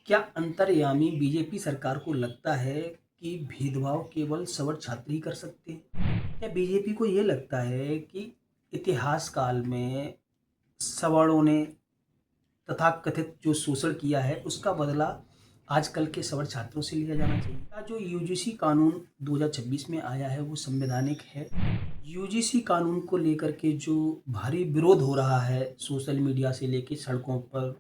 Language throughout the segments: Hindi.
क्या अंतर्यामी बीजेपी सरकार को लगता है कि भेदभाव केवल सवर्ण छात्र ही कर सकते हैं? क्या बीजेपी को ये लगता है कि इतिहास काल में सवर्णों ने तथाकथित जो शोषण किया है उसका बदला आजकल के सवर्ण छात्रों से लिया जाना चाहिए? क्या जो यूजीसी कानून 2026 में आया है वो संवैधानिक है? यूजीसी कानून को लेकर के जो भारी विरोध हो रहा है सोशल मीडिया से लेके सड़कों पर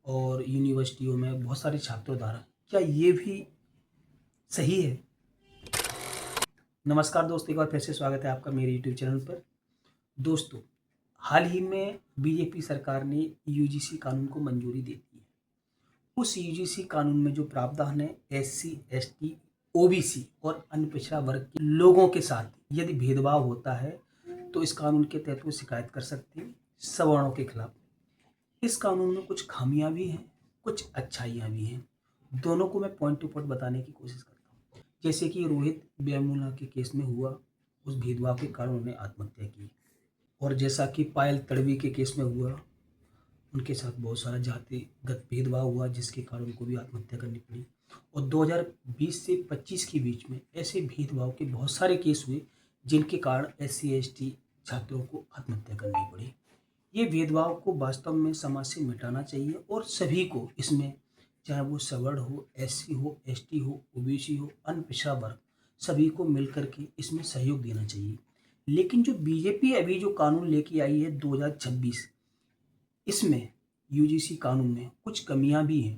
और यूनिवर्सिटियों में बहुत सारे छात्रों द्वारा, क्या ये भी सही है? नमस्कार दोस्तों, एक बार फिर से स्वागत है आपका मेरे यूट्यूब चैनल पर। दोस्तों, हाल ही में बीजेपी सरकार ने यूजीसी कानून को मंजूरी दे दी है। उस यूजीसी कानून में जो प्रावधान है एससी, एसटी, ओबीसी और अन्य पिछड़ा वर्ग के लोगों के साथ यदि भेदभाव होता है तो इस कानून के तहत वो शिकायत कर सकते हैं सवर्णों के खिलाफ। इस कानून में कुछ खामियां भी हैं, कुछ अच्छाइयां भी हैं। दोनों को मैं पॉइंट टू पॉइंट बताने की कोशिश करता हूँ। जैसे कि रोहित वेमुला के केस में हुआ, उस भेदभाव के कारण उन्होंने आत्महत्या की। और जैसा कि पायल तड़वी के केस में हुआ, उनके साथ बहुत सारा जातिगत भेदभाव हुआ जिसके कारण उनको भी आत्महत्या करनी पड़ी। और 2020 से 25 के बीच में ऐसे भेदभाव के बहुत सारे केस हुए जिनके कारण एससी एसटी छात्रों को आत्महत्या करनी पड़ी। ये भेदभाव को वास्तव में समाज से मिटाना चाहिए और सभी को इसमें, चाहे वो सवर्ण हो, एससी हो, एसटी हो, ओबीसी हो, अन्य पिछड़ा वर्ग, सभी को मिलकर के इसमें सहयोग देना चाहिए। लेकिन जो बीजेपी अभी जो कानून लेके आई है 2026, इसमें यूजीसी कानून में कुछ कमियां भी हैं।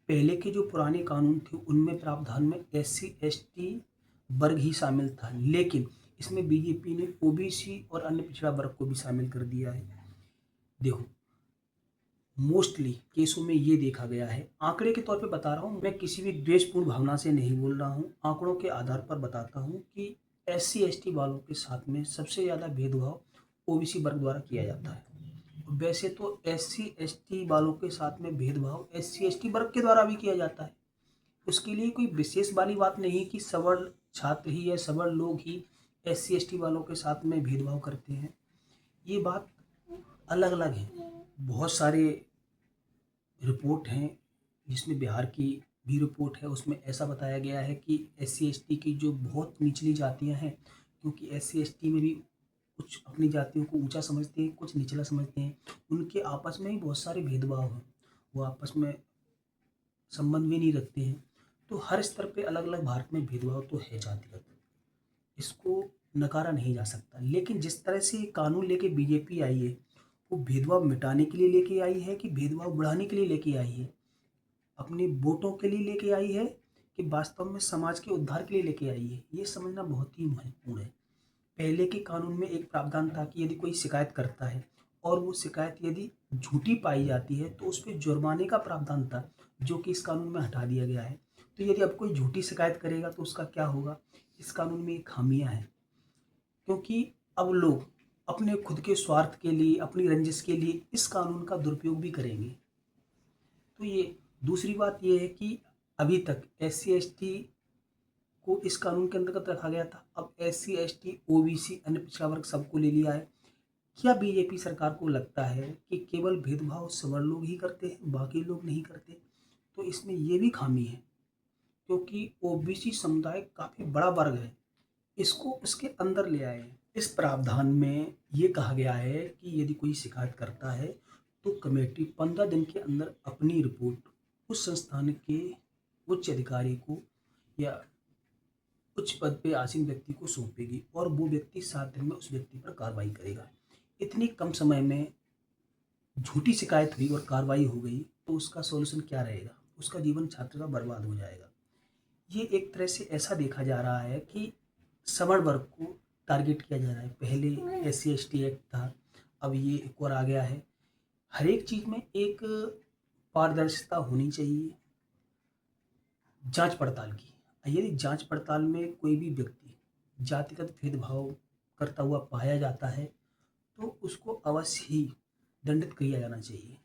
पहले के जो पुराने कानून थे उनमें प्रावधान में एससी एसटी वर्ग ही शामिल था, लेकिन इसमें बीजेपी ने ओबीसी और अन्य पिछड़ा वर्ग को भी शामिल कर दिया है। देखो, मोस्टली केसों में ये देखा गया है, आंकड़े के तौर पे बता रहा हूँ, मैं किसी भी द्वेषपूर्ण भावना से नहीं बोल रहा हूँ, आंकड़ों के आधार पर बताता हूँ कि एससी एसटी वालों के साथ में सबसे ज़्यादा भेदभाव ओबीसी वर्ग द्वारा किया जाता है। वैसे तो एससी एसटी वालों के साथ में भेदभाव एससी एसटी वर्ग के द्वारा भी किया जाता है। उसके लिए कोई विशेष वाली बात नहीं कि सवर्ण छात्र ही या सवर्ण लोग ही एससी एसटी वालों के साथ में भेदभाव करते हैं। ये बात अलग अलग है। बहुत सारे रिपोर्ट हैं जिसमें बिहार की भी रिपोर्ट है, उसमें ऐसा बताया गया है कि एससी एसटी की जो बहुत निचली जातियां हैं, क्योंकि एससी एसटी में भी कुछ अपनी जातियों को ऊंचा समझते हैं, कुछ निचला समझते हैं, उनके आपस में ही बहुत सारे भेदभाव हैं, वो आपस में संबंध भी नहीं रखते हैं। तो हर स्तर पे अलग अलग भारत में भेदभाव तो है जातिगत, इसको नकारा नहीं जा सकता। लेकिन जिस तरह से ये कानून लेके बीजेपी आई है, वो भेदभाव मिटाने के लिए लेके आई है कि भेदभाव बढ़ाने के लिए लेके आई है? अपने वोटों के लिए लेके आई है कि वास्तव में समाज के उद्धार के लिए लेके आई है? ये समझना बहुत ही महत्वपूर्ण है। पहले के कानून में एक प्रावधान था कि यदि कोई शिकायत करता है और वो शिकायत यदि झूठी पाई जाती है तो उस पर जुर्माने का प्रावधान था, जो कि इस कानून में हटा दिया गया है। तो यदि अब कोई झूठी शिकायत करेगा तो उसका क्या होगा? इस कानून में एक खामियां हैं, क्योंकि अब लोग अपने खुद के स्वार्थ के लिए, अपनी रंजिश के लिए इस कानून का दुरुपयोग भी करेंगे। तो ये दूसरी बात ये है कि अभी तक एस सी एस टी को इस कानून के अंतर्गत रखा गया था, अब S C S T OBC अन्य पिछड़ा वर्ग सबको ले लिया है। क्या बीजेपी सरकार को लगता है कि केवल भेदभाव सवर्ण लोग ही करते हैं, बाकी लोग नहीं करते? तो इसमें ये भी खामी है, क्योंकि ओबीसी समुदाय काफ़ी बड़ा वर्ग है, इसको उसके अंदर ले आए हैं। इस प्रावधान में ये कहा गया है कि यदि कोई शिकायत करता है तो कमेटी 15 दिन के अंदर अपनी रिपोर्ट उस संस्थान के उच्च अधिकारी को या उच्च पद पे आसीन व्यक्ति को सौंपेगी और वो व्यक्ति 7 दिन में उस व्यक्ति पर कार्रवाई करेगा। इतनी कम समय में झूठी शिकायत हुई और कार्रवाई हो गई तो उसका सॉल्यूशन क्या रहेगा? उसका जीवन छात्र का बर्बाद हो जाएगा। ये एक तरह से ऐसा देखा जा रहा है कि सवर्ण वर्ग को टारगेट किया जा रहा है। पहले S C S T act था, अब ये एक और आ गया है। हर एक चीज़ में एक पारदर्शिता होनी चाहिए जांच पड़ताल की। यदि जांच पड़ताल में कोई भी व्यक्ति जातिगत भेदभाव करता हुआ पाया जाता है तो उसको अवश्य ही दंडित किया जाना चाहिए।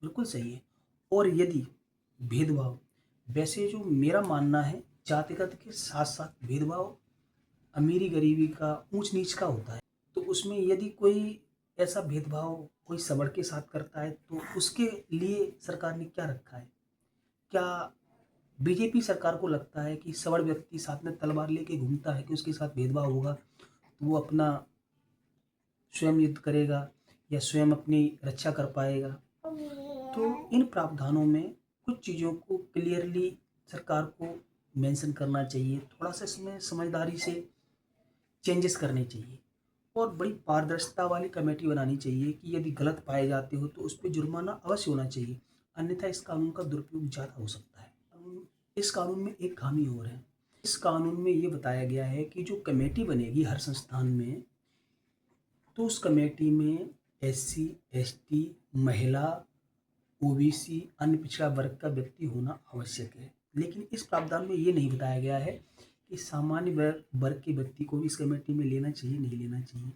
बिल्कुल सही है। और यदि भेदभाव, वैसे जो मेरा मानना है, जातिगत के साथ साथ भेदभाव अमीरी गरीबी का, ऊंच नीच का होता है। तो उसमें यदि कोई ऐसा भेदभाव कोई सवर्ण के साथ करता है तो उसके लिए सरकार ने क्या रखा है? क्या बीजेपी सरकार को लगता है कि सवर्ण व्यक्ति साथ में तलवार लेके घूमता है कि उसके साथ भेदभाव होगा तो वो अपना स्वयं युद्ध करेगा या स्वयं अपनी रक्षा कर पाएगा? तो इन प्रावधानों में कुछ चीज़ों को क्लियरली सरकार को मेंशन करना चाहिए, थोड़ा सा इसमें समझदारी से चेंजेस करने चाहिए और बड़ी पारदर्शिता वाली कमेटी बनानी चाहिए कि यदि गलत पाए जाते हो तो उस पर जुर्माना अवश्य होना चाहिए, अन्यथा इस कानून का दुरुपयोग ज़्यादा हो सकता है। इस कानून में एक खामी और है। इस कानून में ये बताया गया है कि जो कमेटी बनेगी हर संस्थान में, तो उस कमेटी में एससी, एसटी, महिला, ओबीसी, अन्य पिछड़ा वर्ग का व्यक्ति होना आवश्यक है। लेकिन इस प्रावधान में ये नहीं बताया गया है कि सामान्य वर्ग के व्यक्ति को भी इस कमेटी में लेना चाहिए, नहीं लेना चाहिए,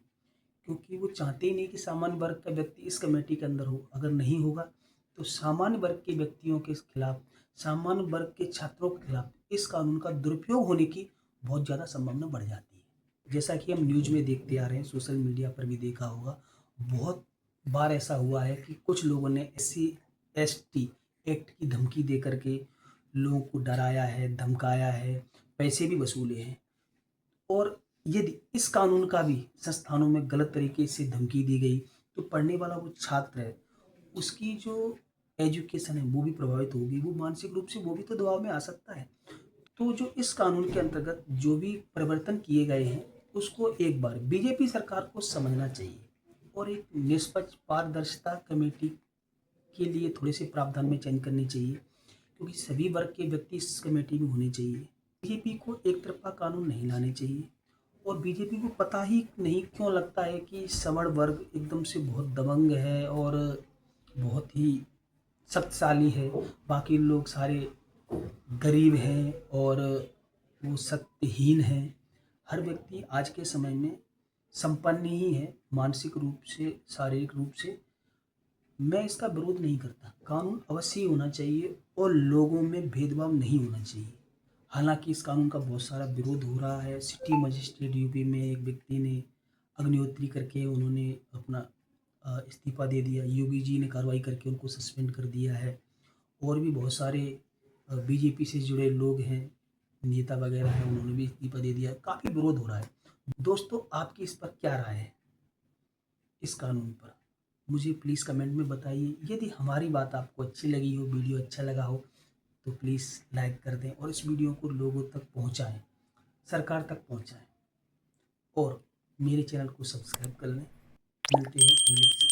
क्योंकि वो चाहते ही नहीं कि सामान्य वर्ग का व्यक्ति इस कमेटी के अंदर हो। अगर नहीं होगा तो सामान्य वर्ग के व्यक्तियों के खिलाफ, सामान्य वर्ग के छात्रों के खिलाफ इस कानून का दुरुपयोग होने की बहुत ज़्यादा संभावना बढ़ जाती है। जैसा कि हम न्यूज़ में देखते आ रहे हैं, सोशल मीडिया पर भी देखा होगा, बहुत बार ऐसा हुआ है कि कुछ लोगों ने SC/ST एक्ट की धमकी दे करके लोगों को डराया है, धमकाया है, पैसे भी वसूले हैं। और यदि इस कानून का भी संस्थानों में गलत तरीके से धमकी दी गई तो पढ़ने वाला वो छात्र है, उसकी जो एजुकेशन है वो भी प्रभावित होगी, वो मानसिक रूप से वो भी तो दबाव में आ सकता है। तो जो इस कानून के अंतर्गत जो भी परिवर्तन किए गए हैं उसको एक बार बीजेपी सरकार को समझना चाहिए और एक निष्पक्ष पारदर्शिता कमेटी के लिए थोड़े से प्रावधान में चयन करनी चाहिए, क्योंकि सभी वर्ग के व्यक्ति इस कमेटी में होने चाहिए। बीजेपी को एक तरफा कानून नहीं लाने चाहिए और बीजेपी को पता ही नहीं क्यों लगता है कि सवर्ण वर्ग एकदम से बहुत दबंग है और बहुत ही शक्तिशाली है, बाकी लोग सारे गरीब हैं और वो शक्तिहीन हैं। हर व्यक्ति आज के समय में संपन्न ही है, मानसिक रूप से, शारीरिक रूप से। मैं इसका विरोध नहीं करता, कानून अवश्य ही होना चाहिए और लोगों में भेदभाव नहीं होना चाहिए। हालांकि इस कानून का बहुत सारा विरोध हो रहा है। सिटी मजिस्ट्रेट यूपी में एक व्यक्ति ने अग्निहोत्री करके उन्होंने अपना इस्तीफा दे दिया, योगी जी ने कार्रवाई करके उनको सस्पेंड कर दिया है। और भी बहुत सारे बीजेपी से जुड़े लोग हैं, नेता वगैरह हैं, उन्होंने भी इस्तीफा दे दिया है। काफ़ी विरोध हो रहा है। दोस्तों, आपकी इस पर क्या राय है, इस कानून पर? मुझे प्लीज़ कमेंट में बताइए। यदि हमारी बात आपको अच्छी लगी हो, वीडियो अच्छा लगा हो, तो प्लीज़ लाइक कर दें और इस वीडियो को लोगों तक पहुंचाएं, सरकार तक पहुंचाएं और मेरे चैनल को सब्सक्राइब कर लें। मिलते हैं अगले किसी